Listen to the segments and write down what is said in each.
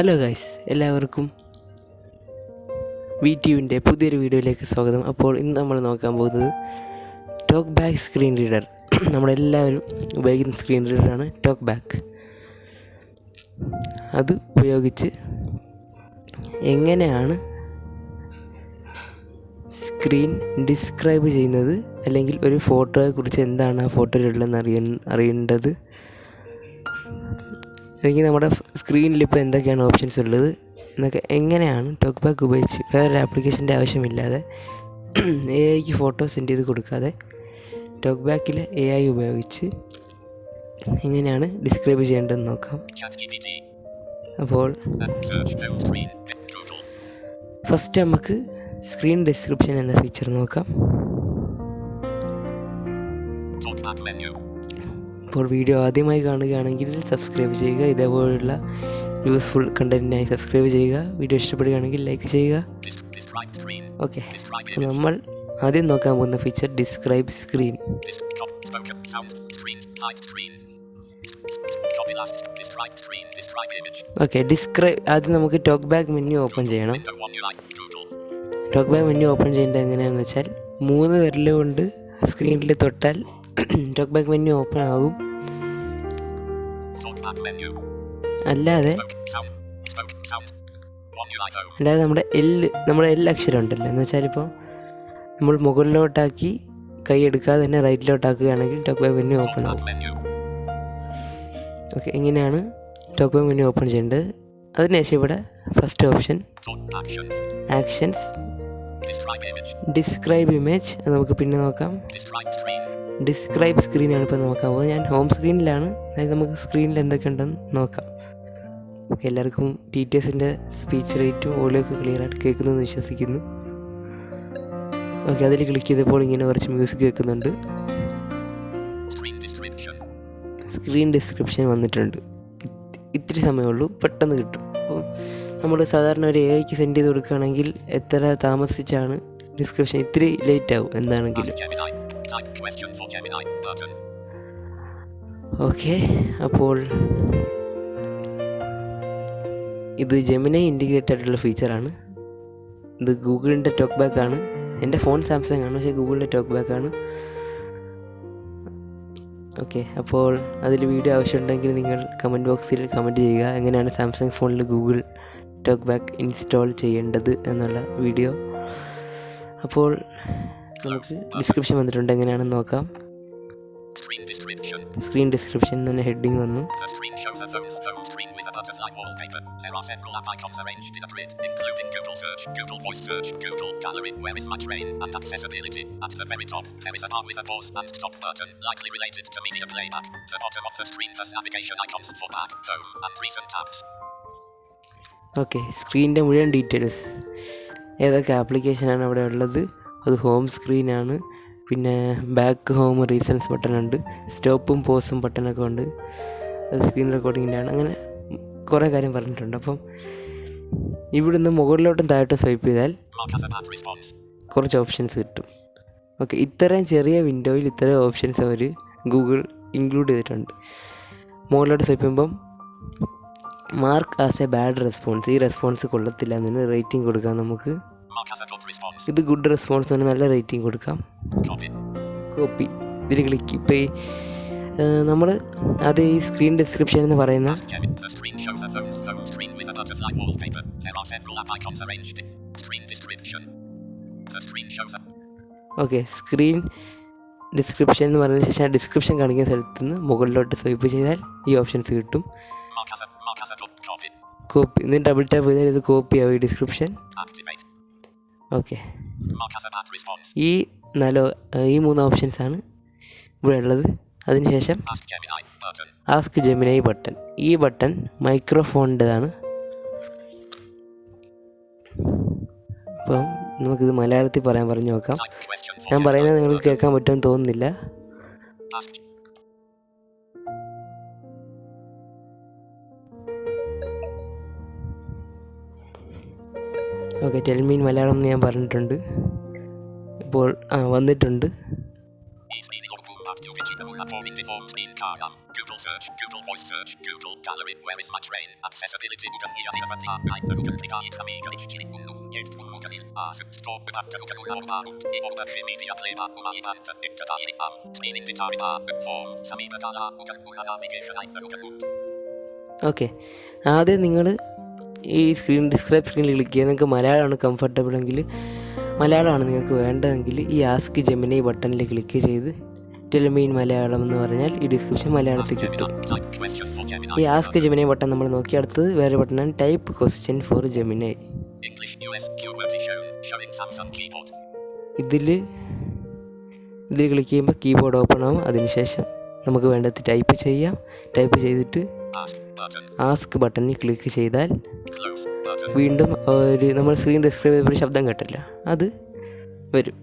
Hello guys, എല്ലാവർക്കും VTUവിൻ്റെ പുതിയൊരു വീഡിയോയിലേക്ക് സ്വാഗതം. അപ്പോൾ ഇന്ന് നമ്മൾ നോക്കാൻ പോകുന്നത് ടോക്ക് ബാക്ക് സ്ക്രീൻ റീഡർ. നമ്മളെല്ലാവരും ഉപയോഗിക്കുന്ന സ്ക്രീൻ റീഡറാണ് ടോക്ക് ബാക്ക്. അത് ഉപയോഗിച്ച് എങ്ങനെയാണ് സ്ക്രീൻ ഡിസ്ക്രൈബ് ചെയ്യുന്നത്, അല്ലെങ്കിൽ ഒരു ഫോട്ടോയെക്കുറിച്ച് എന്താണ് ആ ഫോട്ടോയിലുള്ളതെന്ന് അറിയേണ്ടത്, അല്ലെങ്കിൽ നമ്മുടെ സ്ക്രീനിൽ ഇപ്പോൾ എന്തൊക്കെയാണ് ഓപ്ഷൻസ് ഉള്ളത് എന്നൊക്കെ എങ്ങനെയാണ് ടോക്ക് ബാക്ക് ഉപയോഗിച്ച് വേറൊരു ആപ്ലിക്കേഷൻ്റെ ആവശ്യമില്ലാതെ AI ഫോട്ടോ സെൻഡ് ചെയ്ത് കൊടുക്കാതെ ടോക്ക് ബാക്കിൽ AI ഉപയോഗിച്ച് എങ്ങനെയാണ് ഡിസ്ക്രൈബ് ചെയ്യേണ്ടതെന്ന് നോക്കാം. അപ്പോൾ ഫസ്റ്റ് നമുക്ക് സ്ക്രീൻ ഡിസ്ക്രിപ്ഷൻ എന്ന ഫീച്ചർ നോക്കാം. ഇപ്പോൾ വീഡിയോ ആദ്യമായി കാണുകയാണെങ്കിൽ സബ്സ്ക്രൈബ് ചെയ്യുക. ഇതേപോലുള്ള യൂസ്ഫുൾ കണ്ടൻറ്റിനായി സബ്സ്ക്രൈബ് ചെയ്യുക. വീഡിയോ ഇഷ്ടപ്പെടുകയാണെങ്കിൽ ലൈക്ക് ചെയ്യുക. ഓക്കെ, നമ്മൾ ആദ്യം നോക്കാൻ പോകുന്ന ഫീച്ചർ ഡിസ്ക്രൈബ് സ്ക്രീൻ. ഓക്കെ, ആദ്യം നമുക്ക് ടോക്ക് ബാക്ക് മെനു ഓപ്പൺ ചെയ്യണം. ടോക്ക് ബാക്ക് മെനു ഓപ്പൺ ചെയ്യേണ്ടത് എങ്ങനെയാണെന്ന് വെച്ചാൽ 3 വിരൽ കൊണ്ട് സ്ക്രീനിൽ തൊട്ടാൽ ടോക്ക് ബാക്ക് മെനു ഓപ്പൺ ആകും. അല്ലാതെ നമ്മുടെ L അക്ഷരം ഉണ്ടല്ലോ എന്ന് വെച്ചാൽ, ഇപ്പോൾ നമ്മൾ മുകളിലോട്ടാക്കി കൈ എടുക്കാതെ തന്നെ റൈറ്റിലോട്ടാക്കുകയാണെങ്കിൽ ടോക്ക് ബാക്ക് മെനു ഓപ്പൺ ആകും. ഓക്കെ, ഇങ്ങനെയാണ് ടോക്ക് ബാക്ക് മെനു ഓപ്പൺ ചെയ്യേണ്ടത്. അതിനുശേഷം ഇവിടെ first option actions, describe image, അത് നമുക്ക് പിന്നെ നോക്കാം. ഡിസ്ക്രൈബ് സ്ക്രീനാണ് ഇപ്പോൾ നോക്കാൻ പോകുന്നത്. ഞാൻ ഹോം സ്ക്രീനിലാണ്, അതായത് നമുക്ക് സ്ക്രീനിൽ എന്തൊക്കെ ഉണ്ടെന്ന് നോക്കാം. ഓക്കെ, എല്ലാവർക്കും TTSൻ്റെ സ്പീച്ച് റേറ്റും ഓഡിയോ ഒക്കെ ക്ലിയറായിട്ട് കേൾക്കുന്നതെന്ന് വിശ്വസിക്കുന്നു. ഓക്കെ, അതിൽ ക്ലിക്ക് ചെയ്തപ്പോൾ ഇങ്ങനെ കുറച്ച് മ്യൂസിക് കേൾക്കുന്നുണ്ട്. സ്ക്രീൻ ഡിസ്ക്രിപ്ഷൻ വന്നിട്ടുണ്ട്. ഇത്തിരി സമയമുള്ളൂ, പെട്ടെന്ന് കിട്ടും. അപ്പം നമ്മൾ സാധാരണ ഒരു AIക്ക് സെൻഡ് ചെയ്ത് കൊടുക്കുകയാണെങ്കിൽ എത്ര താമസിച്ചാണ് ഡിസ്ക്രിപ്ഷൻ, ഇത്തിരി ലേറ്റ് ആവും എന്താണെങ്കിലും. ഓക്കെ, അപ്പോൾ ഇത് ജെമിനി ഇൻറ്റിഗ്രേറ്റ് ആയിട്ടുള്ള ഫീച്ചറാണ്. ഇത് ഗൂഗിളിൻ്റെ ടോക്ക് ബാക്ക് ആണ്. എൻ്റെ ഫോൺ സാംസങ് ആണ്, പക്ഷേ ഗൂഗിളിൻ്റെ ടോക്ക് ബാക്ക് ആണ്. ഓക്കെ, അപ്പോൾ അതിൽ വീഡിയോ ആവശ്യമുണ്ടെങ്കിൽ നിങ്ങൾ കമൻറ്റ് ബോക്സിൽ കമൻറ്റ് ചെയ്യുക, എങ്ങനെയാണ് സാംസങ് ഫോണിൽ ഗൂഗിൾ ടോക്ക് ബാക്ക് ഇൻസ്റ്റാൾ ചെയ്യേണ്ടത് എന്നുള്ള വീഡിയോ. അപ്പോൾ നമുക്ക് ഡിസ്ക്രിപ്ഷൻ വന്നിട്ടുണ്ട്, എങ്ങനെയാണെന്ന് നോക്കാം. സ്ക്രീൻ ഡിസ്ക്രിപ്ഷൻ തന്നെ ഹെഡിങ് വന്നു. There are several app icons arranged in a grid, including Google Search, Google Voice Search, Google Gallery, Where is my train, and Accessibility. At the very top, there is a bar with a pause and stop button, likely related to media playback. The bottom of the screen has navigation icons for back, home, and recent tabs. Okay, സ്ക്രീനിൻ്റെ മുഴുവൻ details, ഏതൊക്കെ ആപ്ലിക്കേഷനാണ് അവിടെ ഉള്ളത്, അത് home സ്ക്രീനാണ്. പിന്നെ back, home, reasons button ഉണ്ട്, സ്റ്റോപ്പും പോസും ബട്ടണൊക്കെ ഉണ്ട്, അത് സ്ക്രീൻ റെക്കോർഡിങ്ങിൻ്റെ ആണ്. അങ്ങനെ കുറേ കാര്യം പറഞ്ഞിട്ടുണ്ട്. അപ്പം ഇവിടുന്ന് മുകളിലോട്ടും താഴോട്ടും സ്വൈപ്പ് ചെയ്താൽ കുറച്ച് ഓപ്ഷൻസ് കിട്ടും. ഓക്കെ, ഇത്രയും ചെറിയ വിൻഡോയിൽ ഇത്രയും ഓപ്ഷൻസ് അവർ ഗൂഗിൾ ഇൻക്ലൂഡ് ചെയ്തിട്ടുണ്ട്. മുകളിലോട്ട് സ്വൈപ്പ് ചെയ്യുമ്പം mark as A bad response, ഈ റെസ്പോൺസ് കൊള്ളത്തില്ല എന്നതിന് റേറ്റിംഗ് കൊടുക്കാം നമുക്ക്. ഇത് ഗുഡ് റെസ്പോൺസ് ആണ്, നല്ല റേറ്റിംഗ് കൊടുക്കാം. കോപ്പി, ഇതിൽ ക്ലിക്ക്. ഇപ്പോൾ ഈ നമ്മൾ അത് ഈ സ്ക്രീൻ ഡിസ്ക്രിപ്ഷൻ എന്ന് പറയുന്ന ഓക്കെ, സ്ക്രീൻ ഡിസ്ക്രിപ്ഷൻ എന്ന് പറഞ്ഞതിന് ശേഷം ഡിസ്ക്രിപ്ഷൻ കാണിക്കുന്ന സ്ഥലത്ത് നിന്ന് മുകളിലോട്ട് സ്വൈപ്പ് ചെയ്താൽ ഈ ഓപ്ഷൻസ് കിട്ടും. കോപ്പി, എന്നിട്ട് ഡബിൾ ടാപ്പ് ചെയ്താൽ ഇത് കോപ്പി ആവും ഈ ഡിസ്ക്രിപ്ഷൻ. ഓക്കെ, ഈ 3 ഓപ്ഷൻസാണ് ഇവിടെ ഉള്ളത്. അതിനുശേഷം ആസ്ക് ജെമിനി ബട്ടൺ, ഈ ബട്ടൺ മൈക്രോഫോണിൻ്റെതാണ്. അപ്പം നമുക്കിത് മലയാളത്തിൽ പറഞ്ഞു നോക്കാം. ഞാൻ പറയുന്നത് നിങ്ങൾക്ക് കേൾക്കാൻ പറ്റുമെന്ന് തോന്നുന്നില്ല. ഓക്കെ, ടെൽമീൻ മലയാളം എന്ന് ഞാൻ പറഞ്ഞിട്ടുണ്ട്. ഇപ്പോൾ വന്നിട്ടുണ്ട്. Forming the home screen column. Google search. Google voice search. Google Gallery. Where is my train? Accessibility. Okay, ആദ്യം നിങ്ങൾ ഈ ഡിസ്ക്രൈബ് സ്ക്രീനിൽ ക്ലിക്ക് ചെയ്യുക. നിങ്ങൾക്ക് മലയാളമാണ് കംഫർട്ടബിൾ എങ്കിൽ, മലയാളമാണ് നിങ്ങൾക്ക് വേണ്ടതെങ്കിൽ ഈ ആസ്ക് ജെമിനി ബട്ടണിൽ ക്ലിക്ക് ചെയ്ത് ടെൽ മീ ഇൻ മലയാളം എന്ന് പറഞ്ഞാൽ ഈ ഡിസ്ക്രിപ്ഷൻ മലയാളത്തിൽ കിട്ടും. ഈ ആസ്ക് ജെമിനി ബട്ടൺ നമ്മൾ നോക്കി, അടുത്തത് വേറെ ബട്ടണാണ് ടൈപ്പ് ക്വസ്റ്റ്യൻ ഫോർ ജെമിനി. ഇതിൽ ക്ലിക്ക് ചെയ്യുമ്പോൾ കീബോർഡ് ഓപ്പൺ ആവും. അതിനുശേഷം നമുക്ക് വേണ്ടത് ടൈപ്പ് ചെയ്യാം. ടൈപ്പ് ചെയ്തിട്ട് ആസ്ക് ബട്ടണിൽ ക്ലിക്ക് ചെയ്താൽ വീണ്ടും നമ്മൾ സ്ക്രീൻ ഡിസ്ക്രൈബ് ചെയ്യുന്ന ശബ്ദം കേട്ടില്ല, അത് വരും.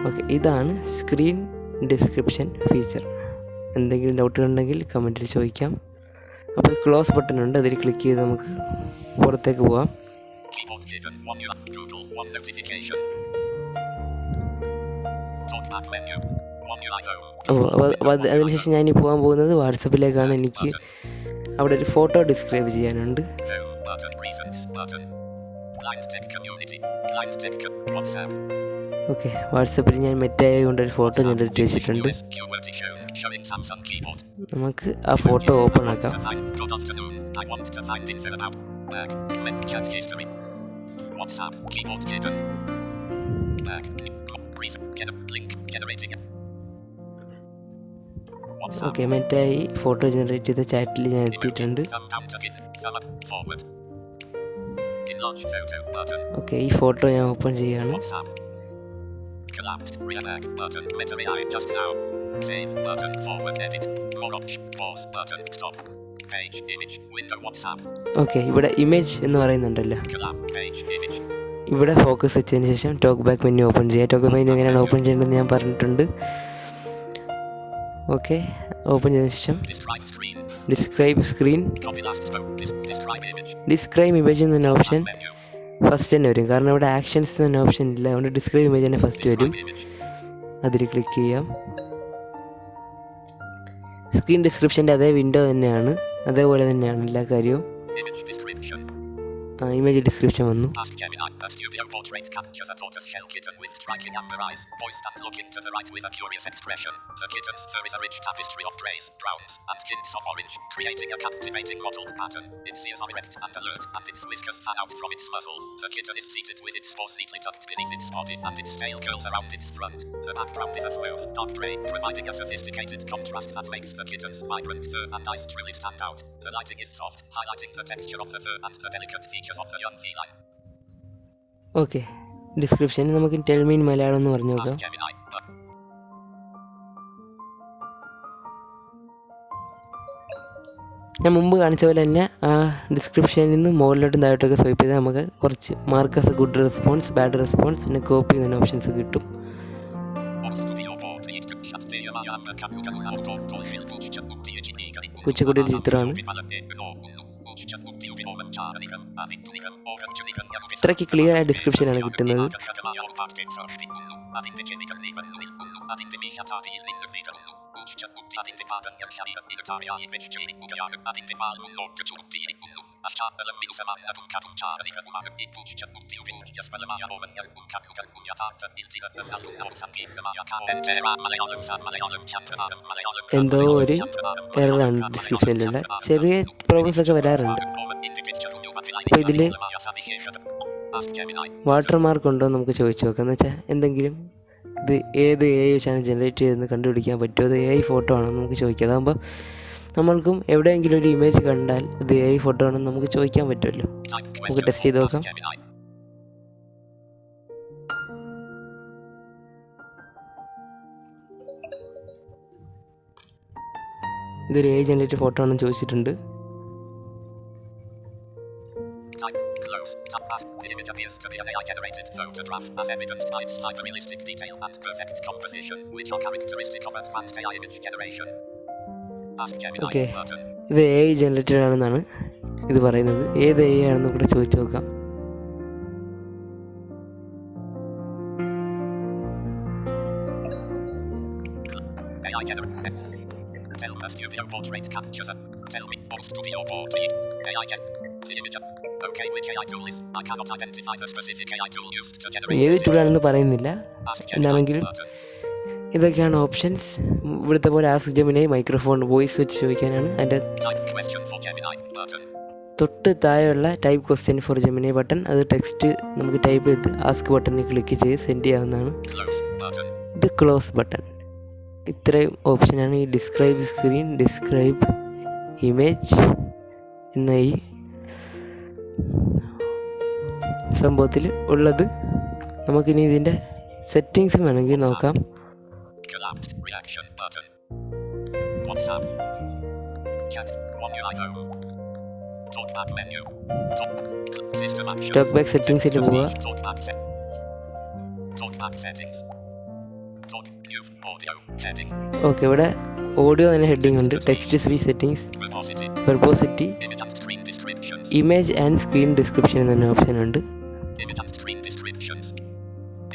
ഓക്കെ, ഇതാണ് സ്ക്രീൻ ഡിസ്ക്രിപ്ഷൻ ഫീച്ചർ. എന്തെങ്കിലും ഡൗട്ട് ഉണ്ടെങ്കിൽ കമൻറ്റിൽ ചോദിക്കാം. അപ്പോൾ ക്ലോസ് ബട്ടൺ ഉണ്ട്, അതിൽ ക്ലിക്ക് ചെയ്ത് നമുക്ക് പുറത്തേക്ക് പോവാം. അപ്പോൾ അതിനുശേഷം ഞാൻ പോകാൻ പോകുന്നത് വാട്സപ്പിലേക്കാണ്. എനിക്ക് അവിടെ ഒരു ഫോട്ടോ ഡിസ്ക്രൈബ് ചെയ്യാനുണ്ട്. ഓക്കെ, വാട്സപ്പിൽ ഞാൻ മെറ്റായി കൊണ്ടൊരു ഫോട്ടോ ജനറേറ്റ് വെച്ചിട്ടുണ്ട്. നമുക്ക് ആ ഫോട്ടോ ഓപ്പൺ ആക്കാം. ഓക്കെ, മെറ്റായി ഫോട്ടോ ജനറേറ്റ് ചെയ്ത ചാറ്റിൽ ഞാൻ എത്തിയിട്ടുണ്ട്. ഓക്കെ, ഈ ഫോട്ടോ ഞാൻ ഓപ്പൺ ചെയ്യാണ്. ഓക്കെ, ഇവിടെ ഇമേജ് എന്ന് പറയുന്നുണ്ടല്ലോ, ഇവിടെ ഫോക്കസ് വെച്ചതിന് ശേഷം ടോക്ക് ബാക്ക് മെനു ഓപ്പൺ ചെയ്യുക. ടോക്ക് മെനു എങ്ങനെയാണ് ഓപ്പൺ ചെയ്യേണ്ടതെന്ന് ഞാൻ പറഞ്ഞിട്ടുണ്ട്. ഓക്കെ, ഓപ്പൺ ചെയ്തതിന് ശേഷം ഡിസ്ക്രൈബ് സ്ക്രീൻ, ഡിസ്ക്രൈബ് ഇമേജ് എന്ന ഓപ്ഷൻ ഫസ്റ്റ് തന്നെ വരും. കാരണം ഇവിടെ ആക്ഷൻസ് എന്ന ഓപ്ഷൻ ഇല്ല, അതുകൊണ്ട് ഡിസ്ക്രൈബ് ഇമേജ് തന്നെ ഫസ്റ്റ് വരും. അതിൽ ക്ലിക്ക് ചെയ്യാം. സ്ക്രീൻ ഡിസ്ക്രിപ്ഷൻ്റെ അതേ വിൻഡോ തന്നെയാണ്, അതേപോലെ തന്നെയാണ് എല്ലാ കാര്യവും. ഇമേജ് ഡിസ്ക്രിപ്ഷൻ വന്നു. ഓക്കെ, ഡിസ്ക്രിപ്ഷൻ നമുക്ക് ടെൽ മീ ഇൻ മലയാളം എന്ന് പറഞ്ഞു നോക്കാം. ഞാൻ മുമ്പ് കാണിച്ച പോലെ തന്നെ ആ ഡിസ്ക്രിപ്ഷനിൽ നിന്ന് മുകളിലോട്ടും താഴോട്ടൊക്കെ സ്വൈപ്പ് ചെയ്താൽ നമുക്ക് കുറച്ച് മാർക്കസ് ഗുഡ് റെസ്പോൺസ്, ബാഡ് റെസ്പോൺസ്, പിന്നെ കോപ്പി എന്ന ഓപ്ഷൻസ് കിട്ടും. പൂച്ചക്കുട്ടിയുടെ ചിത്രമാണ്. ഇത്രയ്ക്ക് ക്ലിയർ ആയ ഡിസ്ക്രിപ്ഷനാണ് കിട്ടുന്നത്. എന്തോ ഒരു എററാണ് ഡിസ്ക്രിപ്ഷനിലുള്ള. ചെറിയ പ്രോബ്ലംസ് ഒക്കെ വരാറുണ്ട്. അപ്പോൾ ഇതിൽ വാട്ടർ മാർക്ക് ഉണ്ടോ എന്ന് നമുക്ക് ചോദിച്ചു നോക്കാം. എന്ന് വെച്ചാൽ എന്തെങ്കിലും ഇത് ഏത് AI വെച്ചാണ് ജനറേറ്റ് ചെയ്തതെന്ന് കണ്ടുപിടിക്കാൻ പറ്റുമോ, അത് AI ഫോട്ടോ ആണോ എന്ന് നമുക്ക് ചോദിക്കാം. അതാകുമ്പോൾ നമ്മൾക്കും എവിടെയെങ്കിലും ഒരു ഇമേജ് കണ്ടാൽ ഇത് AI ഫോട്ടോ ആണെന്ന് നമുക്ക് ചോദിക്കാൻ പറ്റുമല്ലോ. നമുക്ക് ടെസ്റ്റ് ചെയ്ത് നോക്കാം. ഇതൊരു AI ജനറേറ്റ് ഫോട്ടോ ആണെന്ന് ചോദിച്ചിട്ടുണ്ട്. Photograph as evidence by its hyper-realistic detail and perfect composition, which are characteristic of advanced AI image generation. Okay, ഇത് AI ജനറേറ്റഡ് ആണെന്നാണ് ഇത് പറയുന്നത്. ഏത് AI ആണെന്ന് കൂടെ ചോദിച്ചു നോക്കാം. AI generate. Tell the studio portrait captures. Tell me what studio portrait. AI gen. The image. Okay, which AI tool is? I cannot identify the specific AI tool used to generate. ഏത് ടൂളാണെന്ന് പറയുന്നില്ല. Ask Gemini എന്നാണെങ്കിലും button. ഇതൊക്കെയാണ് options. ഇവിടുത്തെ പോലെ ask Gemini microphone voice വെച്ച് ചോദിക്കാനാണ്. അതിൻ്റെ Type question for Gemini button. തൊട്ട് താഴെയുള്ള type question for Gemini button, അത് ടെക്സ്റ്റ് നമുക്ക് ടൈപ്പ് ചെയ്ത് ആസ്ക് ബട്ടണിൽ ക്ലിക്ക് ചെയ്ത് സെൻഡ് ചെയ്യാവുന്നതാണ്. Close button. ഇത് ക്ലോസ് ബട്ടൺ. ഇത്രയും ഓപ്ഷനാണ് ഈ ഡിസ്ക്രൈബ് സ്ക്രീൻ, ഡിസ്ക്രൈബ് ഇമേജ് എന്ന ഈ സംഭവത്തിൽ ഉള്ളത്. നമുക്കിനി ഇതിൻ്റെ സെറ്റിങ്സ് വേണമെങ്കിൽ നോക്കാം. Collapsed reaction button. WhatsApp. Chat. One UI home. Talkback menu. System actions. ടോക്ക്ബാക്ക് സെറ്റിങ്സിൽ പോവുക. Talkback settings. Talk view audio heading. Okay, ഇവിടെ ഓഡിയോ തന്നെ ഹെഡിങ് ഉണ്ട്. Text speech settings, Verbosity. വെർബോസിറ്റി, Image and screen descriptions. Image and screen description എന്ന option ഉണ്ട്. Image and screen descriptions.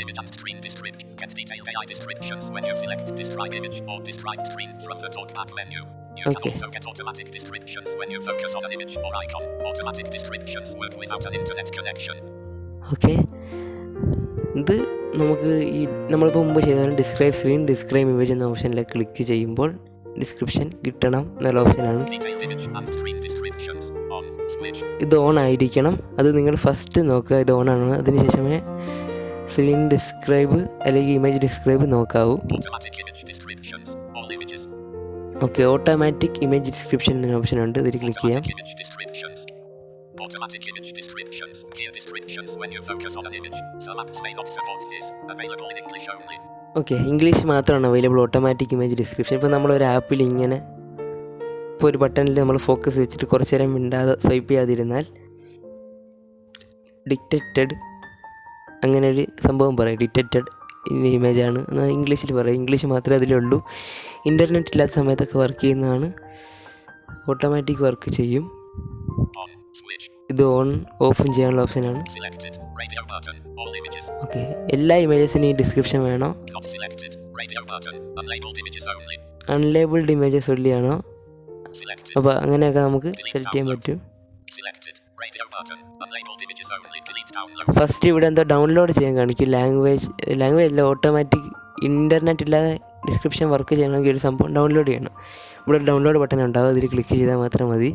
Image and screen description. Get detailed AI descriptions when you select describe image or describe screen from the talkback menu. You can Okay. also get automatic descriptions when you focus on an image or icon. Automatic descriptions work without an internet connection. Okay, ഇത് നമുക്ക് ഈ നമ്മളിപ്പോൾ മുമ്പ് ചെയ്ത describe screen, describe image എന്ന ഓപ്ഷനിലേക്ക് click ചെയ്യുമ്പോൾ description കിട്ടണം എന്നുള്ള ഓപ്ഷനാണ്. Detailed image and screen descriptions on switch. ഇത് ഓൺ ആയിരിക്കണം. അത് നിങ്ങൾ ഫസ്റ്റ് നോക്കുക ഇത് ഓൺ ആണ്. അതിനുശേഷമേ സ്ക്രീൻ ഡിസ്ക്രൈബ് അല്ലെങ്കിൽ ഇമേജ് ഡിസ്ക്രൈബ് നോക്കാവൂ. Automatic image descriptions. All images. Okay, automatic image description എന്ന ഓപ്ഷൻ ഉണ്ട്. ഇതിൽ ക്ലിക്ക് ചെയ്യാം. Automatic image descriptions. Automatic image descriptions. Here descriptions when you focus on an image. Some apps may not support this. Available in English only. Okay, English മാത്രമാണ് available automatic image description. ഇപ്പോൾ നമ്മളൊരു ആപ്പിൽ ഇങ്ങനെ ഇപ്പോൾ ഒരു ബട്ടണിൽ നമ്മൾ ഫോക്കസ് വെച്ചിട്ട് കുറച്ച് നേരം മിണ്ടാതെ സ്വൈപ്പ് ചെയ്യാതിരുന്നാൽ ഡിറ്റക്റ്റഡ് അങ്ങനെ ഒരു സംഭവം പറയും. ഡിറ്റക്റ്റഡ് ഇമേജാണ് എന്നാൽ ഇംഗ്ലീഷിൽ പറയും. ഇംഗ്ലീഷ് മാത്രമേ അതിലുള്ളൂ. ഇൻ്റർനെറ്റ് ഇല്ലാത്ത സമയത്തൊക്കെ വർക്ക് ചെയ്യുന്നതാണ്. ഓട്ടോമാറ്റിക് വർക്ക് ചെയ്യും. On switch. ഇത് ഓൺ ഓഫും ചെയ്യാനുള്ള ഓപ്ഷനാണ്. Selected. Radio button. All images. Okay, എല്ലാ ഇമേജസിനും ഈ ഡിസ്ക്രിപ്ഷൻ വേണോ? Not selected. Radio button. Unlabeled images only. Unlabelled images ഉള്ളി ആണോ? Selected. അപ്പോൾ അങ്ങനെയൊക്കെ നമുക്ക് സെലക്ട് ചെയ്യാൻ പറ്റും. Selected. Radio button. Unlabeled images only. Delete download. First ഇവിടെ എന്തോ ഡൗൺലോഡ് ചെയ്യാൻ കാണിക്കും. ലാംഗ്വേജ് അല്ല, ഓട്ടോമാറ്റിക് ഇൻ്റർനെറ്റ് ഇല്ലാതെ ഡിസ്ക്രിപ്ഷൻ വർക്ക് ചെയ്യണമെങ്കിൽ ഒരു സംഭവം ഡൗൺലോഡ് ചെയ്യണം. ഇവിടെ ഒരു ഡൗൺലോഡ് ബട്ടൺ ഉണ്ടാവും. അതിൽ ക്ലിക്ക് ചെയ്താൽ മാത്രം മതി.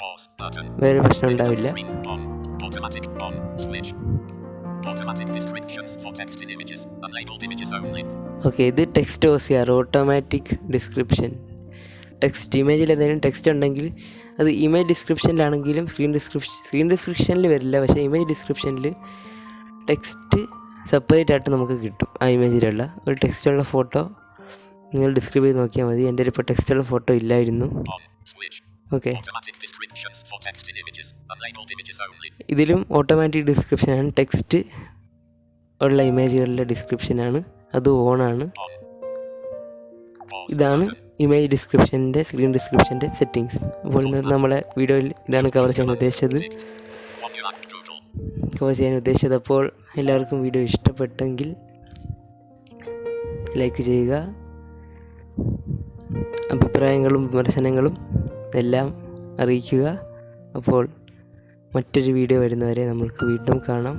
Pause button. വേറെ പ്രശ്നം ഉണ്ടാവില്ല. Screen on. Automatic on. Switch. Automatic descriptions for text in images. Unlabeled images only. Okay, ഇത് text OCR, automatic description. Text ഇമേജിൽ എന്തെങ്കിലും ടെക്സ്റ്റ് ഉണ്ടെങ്കിൽ അത് ഇമേജ് ഡിസ്ക്രിപ്ഷനിലാണെങ്കിലും സ്ക്രീൻ ഡിസ്ക്രിപ്ഷനിൽ വരില്ല. പക്ഷേ ഇമേജ് ഡിസ്ക്രിപ്ഷനിൽ ടെക്സ്റ്റ് സെപ്പറേറ്റ് ആയിട്ട് നമുക്ക് കിട്ടും. ആ ഇമേജിലുള്ള ഒരു ടെക്സ്റ്റുള്ള ഫോട്ടോ നിങ്ങൾ ഡിസ്ക്രൈബ് ചെയ്ത് നോക്കിയാൽ മതി. എൻ്റെ ഇപ്പോൾ ടെക്സ്റ്റുള്ള ഫോട്ടോ ഇല്ലായിരുന്നു. On. Switch. Okay, Automatic descriptions for text in images. Unlabeled images only. ഇതിലും ഓട്ടോമാറ്റിക് ഡിസ്ക്രിപ്ഷനാണ്. ടെക്സ്റ്റ് ഉള്ള ഇമേജുകളുടെ ഡിസ്ക്രിപ്ഷനാണ്. അത് ഓണാണ്. On. Pause ഇതാണ് button. ഇമേജ് ഡിസ്ക്രിപ്ഷൻ്റെ സ്ക്രീൻ ഡിസ്ക്രിപ്ഷൻ്റെ സെറ്റിങ്സ്. അപ്പോൾ ഇന്നത്തെ നമ്മളെ വീഡിയോയിൽ ഇതാണ് കവർ ചെയ്യാൻ ഉദ്ദേശിച്ചത്. One you like Google. Cover ചെയ്യാൻ ഉദ്ദേശിച്ചത്. അപ്പോൾ എല്ലാവർക്കും വീഡിയോ ഇഷ്ടപ്പെട്ടെങ്കിൽ ലൈക്ക് ചെയ്യുക. അഭിപ്രായങ്ങളും വിമർശനങ്ങളും എല്ലാം അറിയിക്കുക. അപ്പോൾ മറ്റൊരു വീഡിയോ വരുന്നവരെ നമ്മൾക്ക് വീണ്ടും കാണാം.